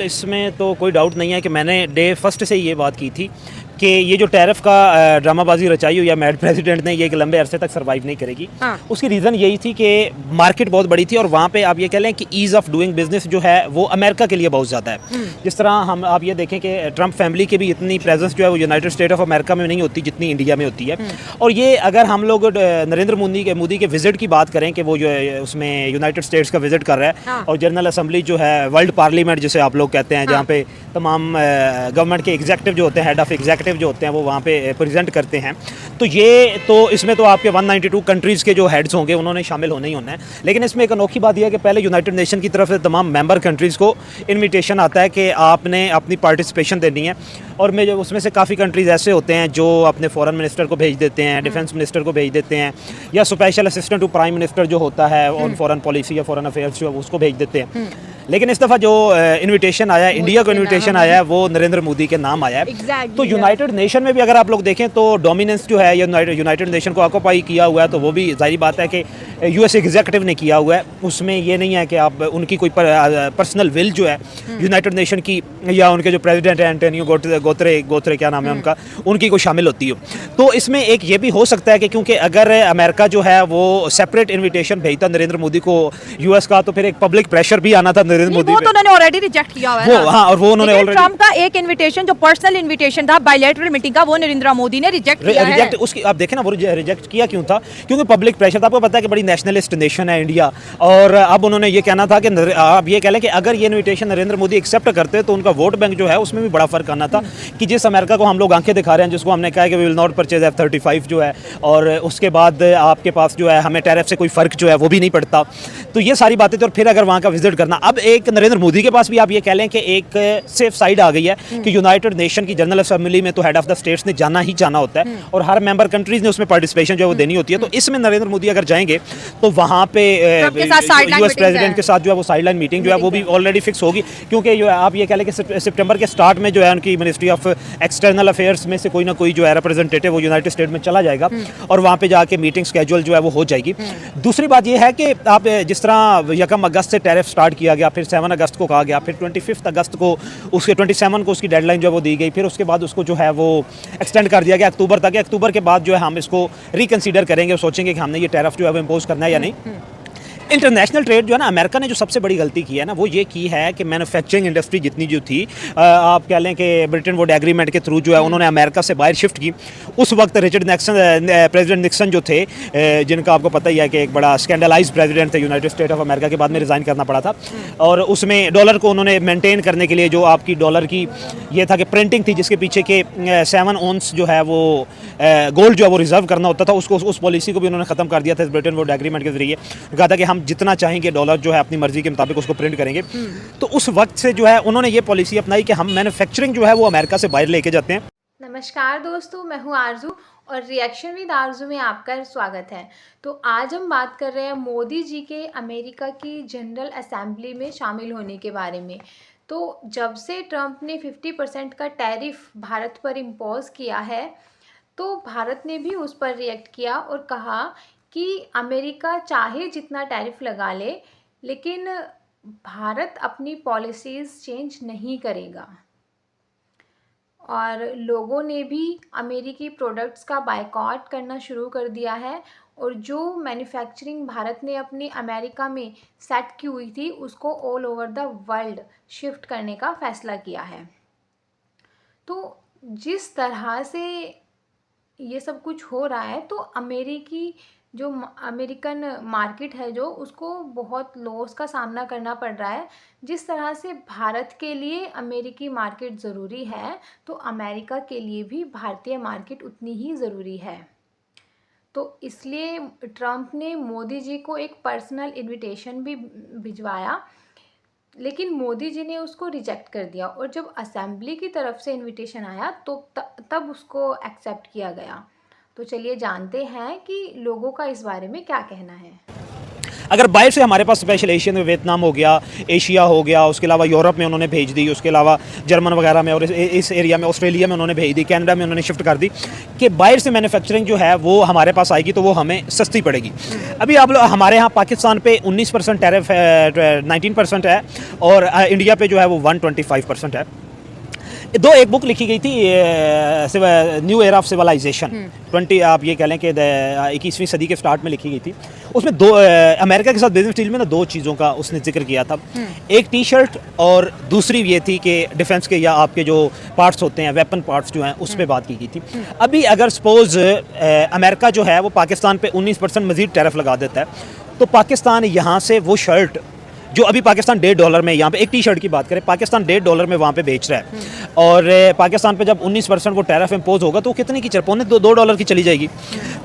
इसमें तो कोई डाउट नहीं है कि मैंने डे फर्स्ट से ये बात की थी कि ये जो टैरिफ का ड्रामाबाजी रचाई हुई है मैड प्रेसिडेंट ने, ये एक लंबे अरसे तक सर्वाइव नहीं करेगी। उसकी रीज़न यही थी कि मार्केट बहुत बड़ी थी और वहाँ पे आप ये कह लें कि ईज़ ऑफ डूइंग बिजनेस जो है वो अमेरिका के लिए बहुत ज़्यादा है। जिस तरह हम आप ये देखें कि ट्रंप फैमिली की भी इतनी प्रेजेंस जो है वो यूनाइटेड स्टेट ऑफ अमेरिका में नहीं होती जितनी इंडिया में होती है। और ये अगर हम लोग नरेंद्र मोदी के विजिट की बात करें कि वो जो है उसमें यूनाइटेड स्टेट्स का विजिट कर रहा है और जनरल असम्बली जो है वर्ल्ड पार्लियामेंट जिसे आप लोग कहते हैं, जहाँ पे तमाम गवर्नमेंट के एग्जीक्यूटिव जो होते हैं, हेड ऑफ एग्जीक्यूटिव जो होते हैं वो वहाँ पे प्रेजेंट करते हैं, तो ये तो इसमें तो आपके 192 कंट्रीज़ के जो हेड्स होंगे उन्होंने शामिल होना ही होना है। लेकिन इसमें एक अनोखी बात यह है कि पहले यूनाइटेड नेशन की तरफ से तमाम मेंबर कंट्रीज़ को इनविटेशन आता है कि आपने अपनी पार्टिसिपेशन देनी है। और में उसमें से काफ़ी कंट्रीज़ ऐसे होते हैं जो अपने फॉरेन मिनिस्टर को भेज देते हैं, डिफेंस मिनिस्टर को भेज देते हैं, या special assistant to prime minister जो होता है ऑन फॉरेन पॉलिसी या फॉरेन अफेयर्स जो है उसको भेज देते हैं। लेकिन इस दफ़ा जो इनविटेशन आया है, इंडिया को इनविटेशन आया है, वो नरेंद्र मोदी के नाम आया है। तो यूनाइटेड नेशन में भी अगर आप लोग देखें तो डोमिनेंस जो है यूनाइटेड नेशन को ऑक्यूपाई किया हुआ है, तो वो भी जाहिर बात है कि यूएस एग्जीक्यूटिव ने किया हुआ है। उसमें ये नहीं है कि आप उनकी कोई पर्सनल विल जो है यूनाइटेड नेशन की या उनके जो प्रेसिडेंट हैं एंटोनियो गोत्रे क्या नाम है उनका, उनकी कोई शामिल होती हो। तो इसमें एक ये भी हो सकता है कि क्योंकि अगर अमेरिका जो है वो सेपरेट इनविटेशन भेजता नरेंद्र मोदी को यूएस का, तो फिर एक पब्लिक प्रेशर भी आना था नरेंद्र मोदी वो तो उन्होंने ऑलरेडी रिजेक्ट किया हुआ है वो, हाँ, और वो उन्होंने ऑलरेडी ट्रम्प का एक इनविटेशन जो पर्सनल इनविटेशन था बायलैटरल मीटिंग का, वो नरेंद्र मोदी ने रिजेक्ट किया है। उसकी आप देखें ना, वो रिजेक्ट किया क्यों था? क्योंकि पब्लिक प्रेशर था। आपको पता है कि बड़ी नेशनलिस्ट नेशन है इंडिया, और अब उन्होंने ये कहना था कि आप ये कह लें कि अगर ये इनविटेशन नरेंद्र मोदी एक्सेप्ट करते तो उनका वोट बैंक जो है उसमें भी बड़ा फर्क आना था कि जिस अमेरिका को हम लोग आंखें दिखा रहे हैं, जिसको हमने कहा है कि we will not purchase F-35 जो है, और उसके बाद आपके पास जो है हमें टैरिफ से कोई फर्क जो है वो भी नहीं पड़ता। तो ये सारी बातें थी, और फिर अगर वहाँ का विजिट करना, अब एक नरेंद्र मोदी के पास भी आप ये कह लें कि एक सेफ साइड आ गई है कि यूनाइटेड नेशन की जनरल असेंबली में तो हेड ऑफ द स्टेट्स ने जाना ही जाना होता है और हर मेंबर कंट्रीज ने उसमें पार्टिसिपेशन जो है वो देनी होती है। तो इसमें नरेंद्र मोदी अगर जाएंगे तो वहाँ पे यूएस प्रेसिडेंट के साथ जो है वो साइडलाइन मीटिंग जो है वो भी ऑलरेडी फिक्स होगी, क्योंकि जो है आप ये कह लें कि सितंबर के स्टार्ट में जो है उनकी मिनिस्ट्री ऑफ एक्सटर्नल अफेयर्स में से कोई ना कोई जो है रिप्रेजेंटेटिव वो यूनाइटेड स्टेट में चला जाएगा और वहाँ पे जाके मीटिंग स्केड्यूल जो है वो हो जाएगी। दूसरी बात ये है कि आप जिस तरह 1 अगस्त से टैरिफ स्टार्ट किया गया, फिर 7 अगस्त को कहा गया, फिर 25 अगस्त को उसके 27 को उसकी डेडलाइन जो है वो दी गई, फिर उसके बाद उसको जो है वो एक्सटेंड कर दिया गया अक्टूबर तक। अक्टूबर के बाद जो है हम इसको रिकंसीडर करेंगे और सोचेंगे कि हमने ये टैरिफ जो है वो इम्पोज करना है या नहीं। इंटरनेशनल ट्रेड जो है ना, अमेरिका ने जो सबसे बड़ी गलती की है ना, वो ये की है कि मैन्युफैक्चरिंग इंडस्ट्री जितनी जो थी, आप कह लें कि ब्रिटेन वुड एग्रीमेंट के थ्रू जो है उन्होंने अमेरिका से बाहर शिफ्ट की। उस वक्त प्रेसिडेंट निक्सन जो थे, जिनका आपको पता ही है कि एक बड़ा स्कैंडलाइज प्रेसिडेंट थे यूनाइटेड स्टेट ऑफ अमेरिका, के बाद में रिज़ाइन करना पड़ा था। और उसमें डॉलर को उन्होंने मेनटेन करने के लिए जो आपकी डॉलर की ये था कि प्रिंटिंग थी, जिसके पीछे के 7 ऑन्स जो है वो गोल्ड जो है वो रिजर्व करना होता था, उसको उस पॉलिसी को भी उन्होंने ख़त्म कर दिया था ब्रिटेन वुड एग्रीमेंट के जरिए। कहा था कि हम जितना चाहेंगे डॉलर जो है अपनी मर्जी के मुताबिक उसको प्रिंट करेंगे। तो उस वक्त से जो है उन्होंने ये पॉलिसी अपनाई कि हम मैन्युफैक्चरिंग जो है वो अमेरिका से बाहर लेके जाते हैं। नमस्कार दोस्तों, मैं हूँ आरजू और रिएक्शन विद आरजू में आपका स्वागत है। तो आज हम बात कर रहे हैं मोदी जी के अमेरिका की जनरल असेंबली में शामिल होने के बारे में। तो जब से ट्रंप ने 50% का टैरिफ भारत पर इम्पोज किया है, तो भारत ने भी उस पर रिएक्ट किया और कहा कि अमेरिका चाहे जितना टैरिफ लगा ले, लेकिन भारत अपनी पॉलिसीज़ चेंज नहीं करेगा। और लोगों ने भी अमेरिकी प्रोडक्ट्स का बायकॉट करना शुरू कर दिया है, और जो मैन्युफैक्चरिंग भारत ने अपनी अमेरिका में सेट की हुई थी उसको all over the world shift करने का फ़ैसला किया है। तो जिस तरह से ये सब कुछ हो रहा है, तो अमेरिकन मार्केट है जो उसको बहुत लॉस का सामना करना पड़ रहा है। जिस तरह से भारत के लिए अमेरिकी मार्केट ज़रूरी है, तो अमेरिका के लिए भी भारतीय मार्केट उतनी ही ज़रूरी है। तो इसलिए ट्रंप ने मोदी जी को एक पर्सनल इनविटेशन भी भिजवाया, लेकिन मोदी जी ने उसको रिजेक्ट कर दिया, और जब असेंबली की तरफ से इनविटेशन आया तो तब उसको एक्सेप्ट किया गया। तो चलिए जानते हैं कि लोगों का इस बारे में क्या कहना है। अगर बाहर से हमारे पास स्पेशल एशियन में वियतनाम हो गया, एशिया हो गया, उसके अलावा यूरोप में उन्होंने भेज दी, उसके अलावा जर्मन वगैरह में और इस एरिया में ऑस्ट्रेलिया में उन्होंने भेज दी, कनाडा में उन्होंने शिफ्ट कर दी कि बाहर से मैन्युफैक्चरिंग जो है वो हमारे पास आएगी तो वो हमें सस्ती पड़ेगी। अभी आप लोग हमारे यहाँ पाकिस्तान पे 19% टैरिफ है, 19% है, और इंडिया पे जो है वो 125% है। एक बुक लिखी गई थी न्यू एरा ऑफ सिविलाइजेशन 20 आप ये कह लें कि 21वीं सदी के स्टार्ट में लिखी गई थी। उसमें अमेरिका के साथ बिजनेस डील में ना 2 चीज़ों का उसने जिक्र किया था, एक टी शर्ट और दूसरी ये थी कि डिफेंस के या आपके जो पार्ट्स होते हैं, वेपन पार्ट्स जो हैं, उस पर बात की गई थी। अभी अगर सपोज अमेरिका जो है वो पाकिस्तान पे 19% मजीद टैरिफ लगा देता है, तो पाकिस्तान यहाँ से वो शर्ट जो अभी पाकिस्तान $1.5 में, यहाँ पे एक टी शर्ट की बात करें, पाकिस्तान $1.5 में वहाँ पे बेच रहा है, और पाकिस्तान पे जब 19% वो टैरिफ इम्पोज होगा तो कितने की $2 की चली जाएगी,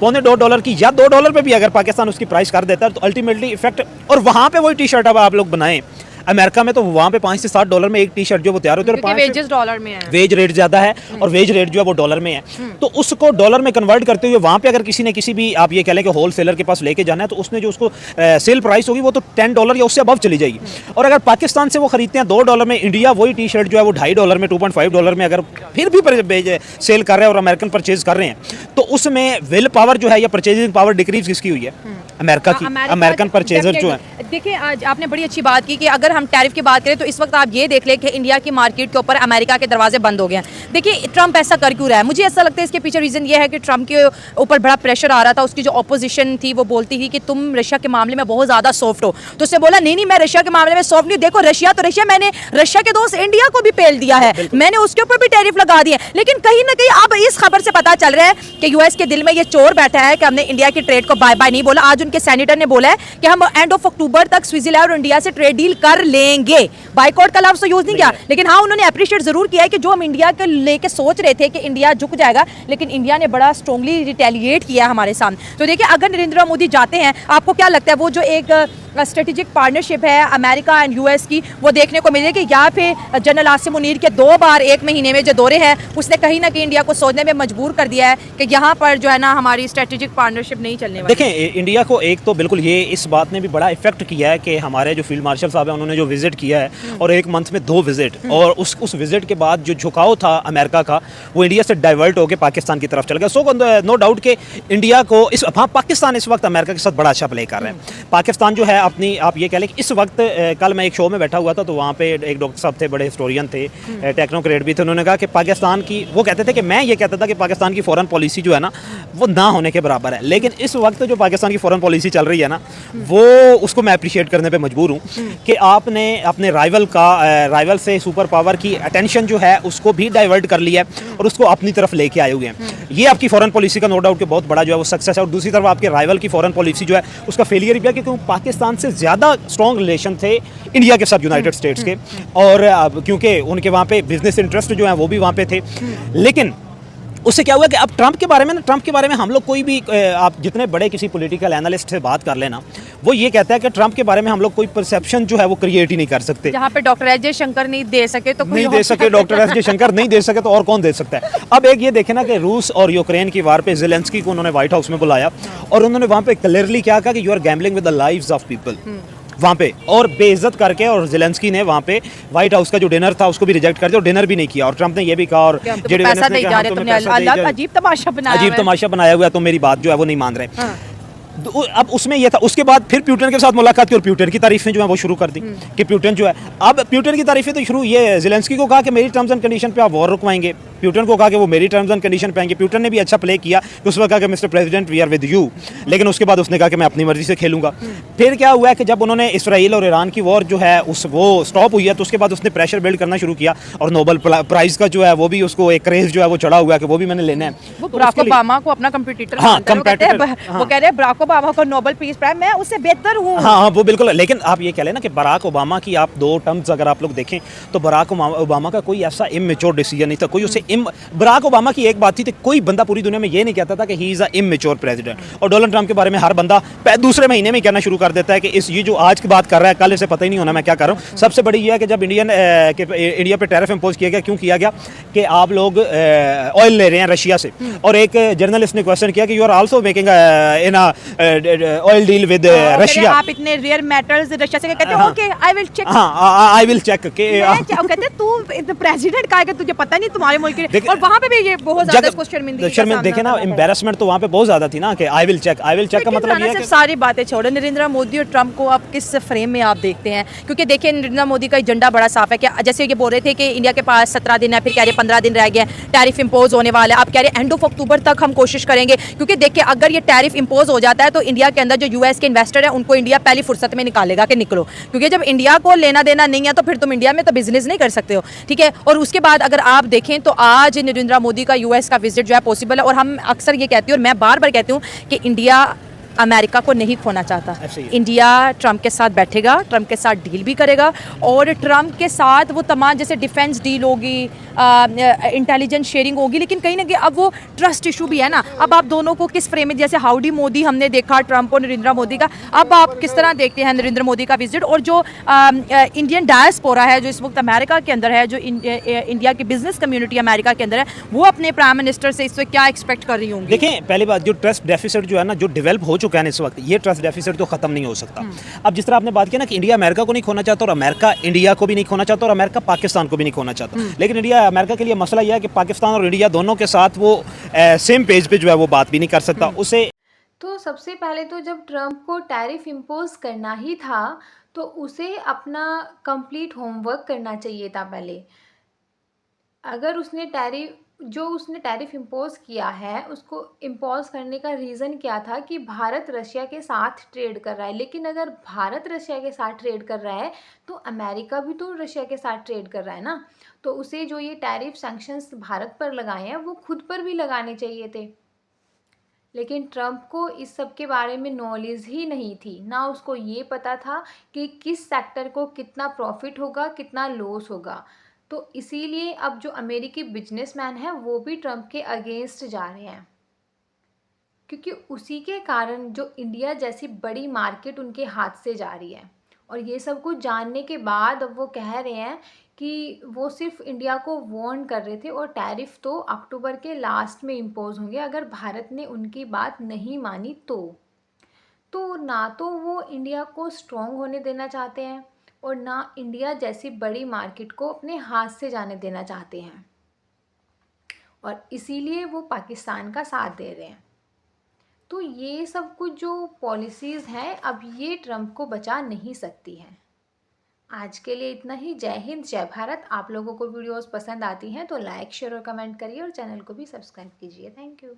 $2.25 की, या $2 पे भी अगर पाकिस्तान उसकी प्राइस कर देता है तो अल्टीमेटली इफेक्ट। और वहाँ पे वही टी शर्ट अब आप लोग बनाएं अमेरिका में, तो वहाँ पे $5 से $7 में एक टी शर्ट जो वो तैयार होती है, वेजेस डॉलर में है, वेज रेट ज़्यादा है और वेज रेट जो है वो डॉलर में है, तो उसको डॉलर में कन्वर्ट करते हुए वहाँ पे अगर किसी ने किसी भी आप ये कह लें कि होल सेलर के पास लेके जाना है तो उसने जो उसको सेल प्राइस होगी वो तो $10 या उससे अबव चली जाएगी। और अगर पाकिस्तान से वो खरीदते हैं $2 में, इंडिया वही टी शर्ट जो है वो $2.5 में, $2.5 में अगर फिर भी सेल कर रहे हैं और अमेरिकन परचेज कर रहे हैं, तो उसमें विल पावर जो है या परचेजिंग पावर डिक्रीज किसकी हुई है? अमेरिका की। अमेरिकन परचेजर जो है, देखिए आज आपने बड़ी अच्छी बात की कि अगर हम टैरिफ की बात करें तो इस वक्त आप ये देख लें कि इंडिया की मार्केट के ऊपर अमेरिका के दरवाजे बंद हो गए हैं। देखिए ट्रंप ऐसा कर क्यों रहा है? मुझे ऐसा लगता है इसके पीछे रीज़न ये है कि ट्रंप के ऊपर बड़ा प्रेशर आ रहा था, उसकी जो अपोजिशन थी वो बोलती थी कि तुम रशिया के मामले में बहुत ज़्यादा सॉफ्ट हो, तो उसने बोला नहीं मैं रशिया के मामले में सॉफ्ट नहीं, देखो रशिया तो रशिया, मैंने रशिया के दोस्त इंडिया को भी पेल दिया है, मैंने उसके ऊपर भी टैरिफ लगा दिया। लेकिन कहीं ना कहीं अब इस खबर से पता चल रहा है कि यूएस के दिल में ये चोर बैठा है कि हमने इंडिया की ट्रेड को बाय बाय नहीं बोला। आज उनके सेनेटर ने बोला है कि हम एंड ऑफ अक्टूबर तक स्विट्जरलैंड और इंडिया से ट्रेड डील कर लेंगे। बाइकआउट का लफ्ज़ तो यूज नहीं किया, लेकिन हाँ उन्होंने अप्रिशिएट जरूर किया है कि जो हम इंडिया के लेके सोच रहे थे कि इंडिया झुक जाएगा, लेकिन इंडिया ने बड़ा स्ट्रांगली रिटेलिएट किया हमारे सामने। तो देखिए अगर नरेंद्र मोदी जाते हैं, आपको क्या लगता है वो जो एक स्ट्रेटेजिक पार्टनरशिप है अमेरिका एंड यूएस की, वो देखने को मिलेगी? या फिर जनरल आसिम मुनीर के 2 बार 1 महीने में जो दौरे हैं उसने कहीं ना कहीं इंडिया को सोचने में मजबूर कर दिया है कि यहाँ पर जो है ना हमारी स्ट्रेटेजिक पार्टनरशिप नहीं चलने वाली। देखें इंडिया को एक तो बिल्कुल ये इस बात ने भी बड़ा इफेक्ट किया है कि हमारे जो फील्ड मार्शल साहब हैं उन्होंने जो विजिट किया है, और 1 मंथ में 2 विजिट, और उस विजिट के बाद जो झुकाव था अमेरिका का वो इंडिया से डाइवर्ट होकर पाकिस्तान की तरफ चल गया। सो नो डाउट कि इंडिया को पाकिस्तान इस वक्त अमेरिका के साथ बड़ा अच्छा प्ले कर रहे हैं। पाकिस्तान जो है अपनी आप ये कह लें कि इस वक्त कल मैं एक शो में बैठा हुआ था तो वहाँ पे एक डॉक्टर साहब थे, बड़े हिस्टोरियन थे, टेक्नोक्रेट भी थे, उन्होंने कहा कि पाकिस्तान की, वो कहते थे कि मैं ये कहता था कि पाकिस्तान की फॉरेन पॉलिसी जो है ना वो ना होने के बराबर है, लेकिन इस वक्त जो पाकिस्तान की फॉरेन पॉलिसी चल रही है ना वो उसको मैं अप्रिशिएट करने पे मजबूर हूँ कि आपने अपने राइवल से सुपर पावर की अटेंशन जो है उसको भी डाइवर्ट कर लिया है और उसको अपनी तरफ लेके आए हुए हैं। ये आपकी फॉरेन पॉलिसी का नो डाउट कि बहुत बड़ा जो है वो सक्सेस है, और दूसरी तरफ आपके राइवल की फॉरेन पॉलिसी जो है उसका फेलियर भी है, क्योंकि पाकिस्तान से ज़्यादा स्ट्रॉन्ग रिलेशन थे इंडिया के साथ यूनाइटेड स्टेट्स के, और क्योंकि उनके वहाँ पे बिजनेस इंटरेस्ट जो है वो भी वहाँ पे थे। लेकिन उससे क्या हुआ कि अब ट्रंप के बारे में हम लोग कोई भी आप जितने बड़े किसी पॉलिटिकल एनालिस्ट से बात कर लेना, वो ये कहता है कि ट्रंप के बारे में हम लोग कोई परसेप्शन जो है वो क्रिएट ही नहीं कर सकते। जहाँ पे डॉक्टर एस जयशंकर नहीं दे सके तो नहीं दे सके, डॉक्टर एस जयशंकर नहीं दे सके तो और कौन दे सकता है? अब एक ये देखे ना कि रूस और यूक्रेन की वार पे ज़ेलेंस्की को उन्होंने व्हाइट हाउस में बुलाया और उन्होंने वहाँ पे क्लियरली क्या कहा कि you are gambling with the lives of people वहाँ पे, और बेइज्जत करके, और ज़ेलेंस्की ने वहाँ पे व्हाइट हाउस का जो डिनर था उसको भी रिजेक्ट कर दिया और डिनर भी नहीं किया। और ट्रंप ने ये भी कहा, और अजीब तमाशा बनाया हुआ, तो मेरी बात जो है वो नहीं मान रहे। अब उसमें यह था, उसके बाद फिर प्यूटन के साथ मुलाकात की और प्यूटन की तारीफें जो है वो शुरू कर दी कि प्यूटन जो है, अब प्यूटन की तारीफें तो शुरू, ये ज़ेलेंस्की को कहा कि मेरी टर्म्स एंड कंडीशन पे आप वॉर रुकवाएंगे, प्यूटन को कहा कि वो मेरी टर्म्स एंड कंडीशन पे आएंगे। प्यूटन ने भी अच्छा प्ले किया, उस वक्त कहा कि mister president we are with you, लेकिन उसके बाद उसने कहा कि मैं अपनी मर्जी से खेलूंगा। फिर क्या हुआ कि जब उन्होंने इसराइल और ईरान की वॉर जो है वो स्टॉप हुई है, तो उसके बाद उसने प्रेशर बिल्ड करना शुरू किया, और नोबेल प्राइज का जो है वो भी उसको एक क्रेज जो है वो चढ़ा हुआ है कि वो भी मैंने लेना है। वो बराक ओबामा को अपना कंपटीटर, वो कह रहे हैं बराक ओबामा को नोबेल पीस प्राइज, मैं उससे बेहतर हूँ। हाँ वो बिल्कुल, लेकिन आप ये कह लेना कि बराक ओबामा की आप 2 टर्म्स अगर आप लोग देखें तो बराक ओबामा का कोई ऐसा इमेच्योर डिसीजन नहीं था, कोई उसे बराक ओबामा की एक बात थी, कोई बंदा पूरी दुनिया में ये नहीं कहता था कि he is a immature president, और डोनाल्ड ट्रंप के बारे में हर बंदा दूसरे महीने में कहना शुरू कर देता है कि ये जो आज की बात कर रहा है कल इसे पता ही नहीं होना मैं क्या कर रहा हूँ। सबसे बड़ी ये है कि जब इंडिया पे टैरिफ इंपोज किया गया, क्यों किया गया कि आप लोग ऑयल ले रहे हैं रशिया से, और एक जर्नलिस्ट ने क्वेश्चन किया कि you are also making in oil deal with Russia. आप इतने रेयर मेटल्स रशिया से कहते हो, हाँ। Okay I will check. हाँ, आई विल चेक के कहते हैं तू प्रेसिडेंट का है कि तुझे पता नहीं तुम्हारे मुल्क के, देख- और वहां पे भी ये बहुत ज्यादा इसको शर्मिंदगी का सामना देखे ना, करना पड़ा। एम्बेरसमेंट तो वहाँ पे बहुत ज्यादा थी ना कि आई विल चेक का मतलब ये है सिर्फ कि सारी बातें छोड़ो, नरेंद्र मोदी और ट्रम्प को आप किस फ्रेम में आप देखते हैं? क्योंकि देखिए नरेंद्र मोदी का एजेंडा बड़ा साफ है कि जैसे ये बोल रहे थे कि इंडिया के पास 17 दिन है, फिर कह रहे 15 दिन रह गए, टैरिफ इंपोज होने वाला है, आप कह रहे एंड ऑफ अक्टूबर तक हम कोशिश करेंगे। क्योंकि देखिए अगर ये टैरिफ इंपोज हो जाता है तो इंडिया के अंदर जो यूएस के इन्वेस्टर है उनको इंडिया पहली फुर्सत में निकालेगा कि निकलो, क्योंकि जब इंडिया को लेना देना नहीं है तो फिर तुम इंडिया में तो बिजनेस नहीं कर सकते हो, ठीक है। और उसके बाद अगर आप देखें तो आज नरेंद्र मोदी का यूएस का विजिट जो है पॉसिबल है, और हम अक्सर ये कहती हूँ और मैं बार बार कहती हूँ कि इंडिया अमेरिका को नहीं खोना चाहता। Absolutely. इंडिया ट्रम्प के साथ बैठेगा, ट्रम्प के साथ डील भी करेगा, और ट्रम्प के साथ वो तमाम जैसे डिफेंस डील होगी, इंटेलिजेंस शेयरिंग होगी, लेकिन कहीं ना कहीं अब वो ट्रस्ट इशू भी है ना। अब आप दोनों को किस फ्रेम में, जैसे हाउडी मोदी हमने देखा ट्रम्प और नरेंद्र मोदी का, अब आप किस तरह देखते हैं नरेंद्र मोदी का विजिट, और जो इंडियन डायस्पोरा है जो इस वक्त अमेरिका के अंदर है, जो इंडिया की बिजनेस कम्युनिटी अमेरिका के अंदर है, वो अपने प्राइम मिनिस्टर से इस वक्त क्या एक्सपेक्ट कर रही होंगी? देखें, पहली बात, जो ट्रस्ट डेफिसिट जो है ना, जो डेवलप हो चुका है ना इस वक्त, ये ट्रस्ट डेफिसिट तो खत्म नहीं हो सकता। अब जिस तरह आपने बात की ना कि इंडिया अमेरिका को नहीं खोना चाहता और अमेरिका इंडिया को भी नहीं खोना चाहता और अमेरिका पाकिस्तान को भी नहीं खोना चाहता, लेकिन इंडिया अमेरिका के लिए मसला यह है कि पाकिस्तान और इंडिया दोनों के साथ वो सेम पेज पे जो है वो बात भी नहीं कर सकता। उसे तो सबसे पहले तो जब ट्रम्प को टैरिफ इम्पोज करना ही था तो उसे अपना कंप्लीट होमवर्क करना चाहिए था पहले। अगर उसने टैरिफ इम्पोज किया है, उसको इम्पोज करने का रीज़न क्या था कि भारत रशिया के साथ ट्रेड कर रहा है, लेकिन अगर भारत रशिया के साथ ट्रेड कर रहा है तो अमेरिका भी तो रशिया के साथ ट्रेड कर रहा है ना, तो उसे जो ये टैरिफ सैंक्शंस भारत पर लगाए हैं वो खुद पर भी लगाने चाहिए थे। लेकिन ट्रम्प को इस सब के बारे में नॉलेज ही नहीं थी, ना उसको ये पता था कि किस सेक्टर को कितना प्रॉफिट होगा, कितना लॉस होगा। तो इसीलिए अब जो अमेरिकी बिजनेसमैन हैं वो भी ट्रम्प के अगेंस्ट जा रहे हैं, क्योंकि उसी के कारण जो इंडिया जैसी बड़ी मार्केट उनके हाथ से जा रही है। और ये सब कुछ जानने के बाद अब वो कह रहे हैं कि वो सिर्फ इंडिया को वार्न कर रहे थे, और टैरिफ तो अक्टूबर के लास्ट में इम्पोज होंगे अगर भारत ने उनकी बात नहीं मानी तो ना तो वो इंडिया को स्ट्रॉन्ग होने देना चाहते हैं और ना इंडिया जैसी बड़ी मार्केट को अपने हाथ से जाने देना चाहते हैं, और इसीलिए वो पाकिस्तान का साथ दे रहे हैं। तो ये सब कुछ जो पॉलिसीज़ हैं अब ये ट्रम्प को बचा नहीं सकती हैं। आज के लिए इतना ही। जय हिंद, जय भारत। आप लोगों को वीडियोस पसंद आती हैं तो लाइक, शेयर और कमेंट करिए और चैनल को भी सब्सक्राइब कीजिए। Thank you.